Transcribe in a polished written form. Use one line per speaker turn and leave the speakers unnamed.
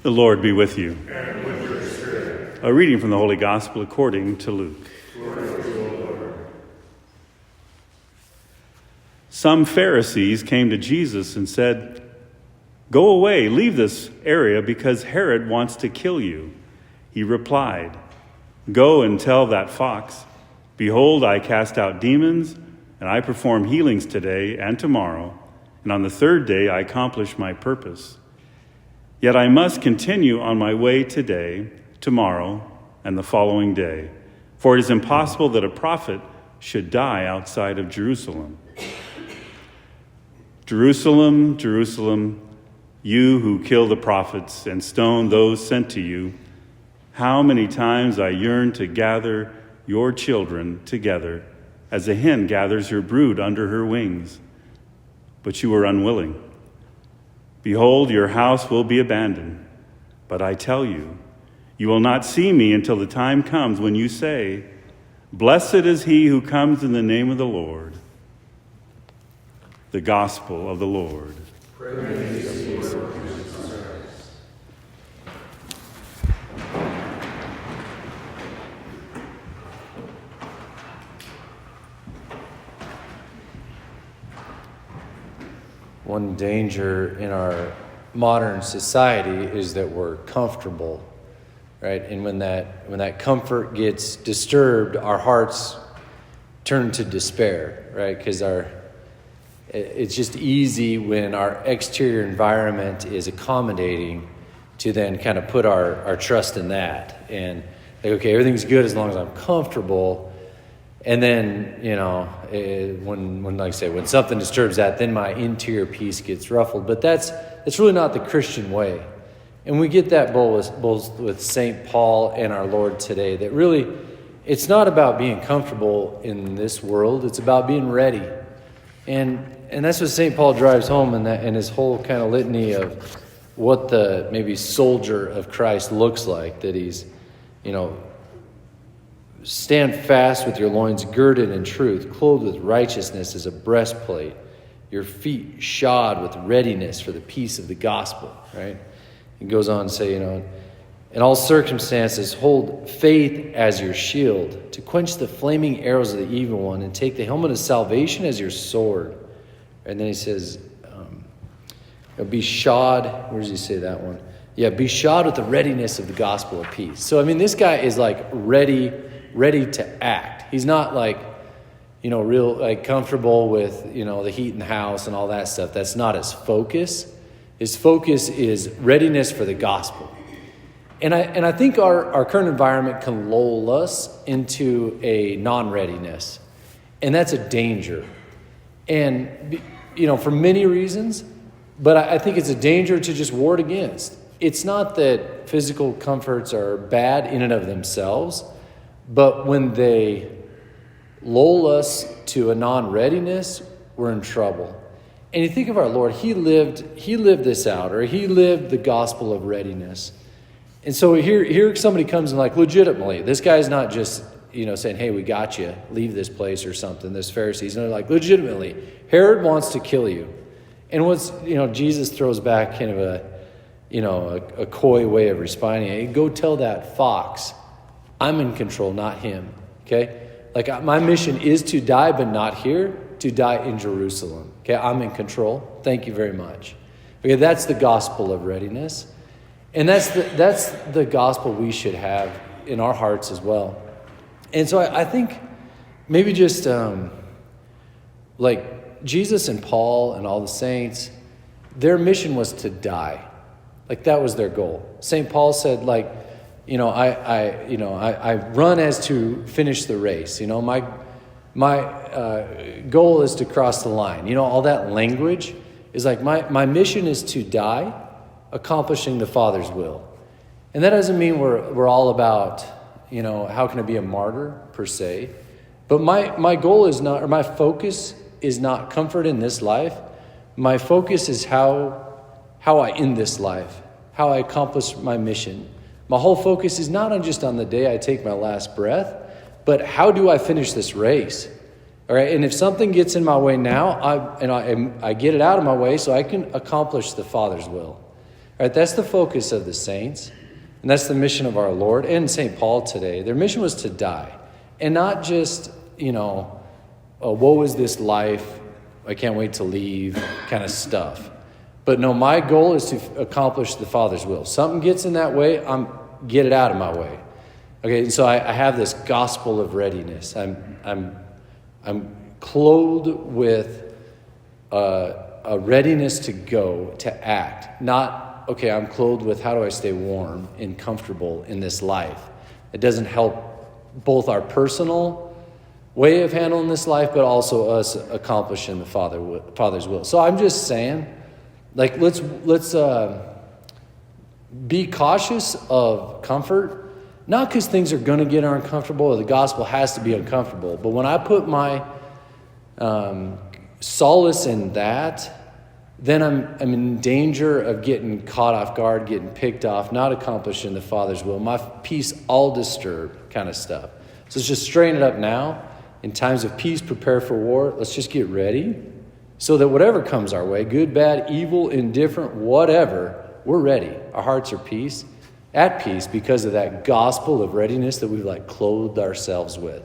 The Lord be with you.
And with your spirit.
A reading from the Holy Gospel according to Luke.
Glory to you, Lord.
Some Pharisees came to Jesus and said, "Go away, leave this area, because Herod wants to kill you." He replied, "Go and tell that fox, 'Behold, I cast out demons, and I perform healings today and tomorrow, and on the third day I accomplish my purpose. Yet I must continue on my way today, tomorrow, and the following day, for it is impossible that a prophet should die outside of Jerusalem. Jerusalem, Jerusalem, you who kill the prophets and stone those sent to you, how many times I yearned to gather your children together as a hen gathers her brood under her wings, but you were unwilling. Behold, your house will be abandoned. But I tell you, you will not see me until the time comes when you say, 'Blessed is he who comes in the name of the Lord.'" The Gospel of the Lord.
Praise to you, Lord Jesus Christ.
One danger in our modern society is that we're comfortable, right? And when that comfort gets disturbed, our hearts turn to despair, right? Because it's just easy when our exterior environment is accommodating to then kind of put our trust in that. And like, okay, everything's good as long as I'm comfortable. And then, when like I say, when something disturbs that, then my interior peace gets ruffled. But that's really not the Christian way. And we get that both with St. Paul and our Lord today, that really, it's not about being comfortable in this world. It's about being ready. And that's what St. Paul drives home in his whole kind of litany of what the maybe soldier of Christ looks like, that he's, stand fast with your loins girded in truth, clothed with righteousness as a breastplate, your feet shod with readiness for the peace of the gospel, right? He goes on to say, in all circumstances, hold faith as your shield to quench the flaming arrows of the evil one, and take the helmet of salvation as your sword. And then he says, be shod, where does he say that one? Yeah, be shod with the readiness of the gospel of peace. So, this guy is like ready to act. He's not like, real like comfortable with, the heat in the house and all that stuff. That's not his focus. His focus is readiness for the gospel. And I think our current environment can lull us into a non-readiness. And that's a danger. And, for many reasons, but I think it's a danger to just ward against. It's not that physical comforts are bad in and of themselves, but when they lull us to a non-readiness, we're in trouble. And you think of our Lord, he lived this out, or he lived the gospel of readiness. And so here somebody comes and like, legitimately, this guy's not just, saying, "Hey, we got you, leave this place," or something, this Pharisees. And they're like, legitimately, Herod wants to kill you. And Jesus throws back kind of a coy way of responding. Hey, go tell that fox, I'm in control, not him, okay? Like, my mission is to die, but not here, to die in Jerusalem, okay? I'm in control. Thank you very much. Okay, that's the gospel of readiness. And that's the gospel we should have in our hearts as well. And so I think maybe just like Jesus and Paul and all the saints, their mission was to die. Like, that was their goal. St. Paul said, like, I run as to finish the race. My goal is to cross the line. All that language is like, my mission is to die, accomplishing the Father's will. And that doesn't mean we're all about, how can I be a martyr per se. But my goal is not, or my focus is not comfort in this life. My focus is how I end this life, how I accomplish my mission. My whole focus is not just on the day I take my last breath, but how do I finish this race? All right, and if something gets in my way now, I get it out of my way so I can accomplish the Father's will. All Right? That's the focus of the saints. And that's the mission of our Lord and St. Paul today. Their mission was to die. And not just, woe is this life, I can't wait to leave kind of stuff. But no, my goal is to accomplish the Father's will. Something gets in that way, get it out of my way. Okay, and so I have this gospel of readiness. I'm clothed with a readiness to go, to act. Not, okay, I'm clothed with how do I stay warm and comfortable in this life. It doesn't help both our personal way of handling this life, but also us accomplishing the Father's will. So I'm just saying, let's be cautious of comfort, not because things are going to get uncomfortable or the gospel has to be uncomfortable, but when I put my solace in that, then I'm in danger of getting caught off guard, getting picked off, not accomplishing the Father's will, my peace all disturbed kind of stuff. So let's just straighten it up now. In times of peace, prepare for war. Let's just get ready so that whatever comes our way, good, bad, evil, indifferent, whatever, we're ready. Our hearts are at peace because of that gospel of readiness that we've clothed ourselves with.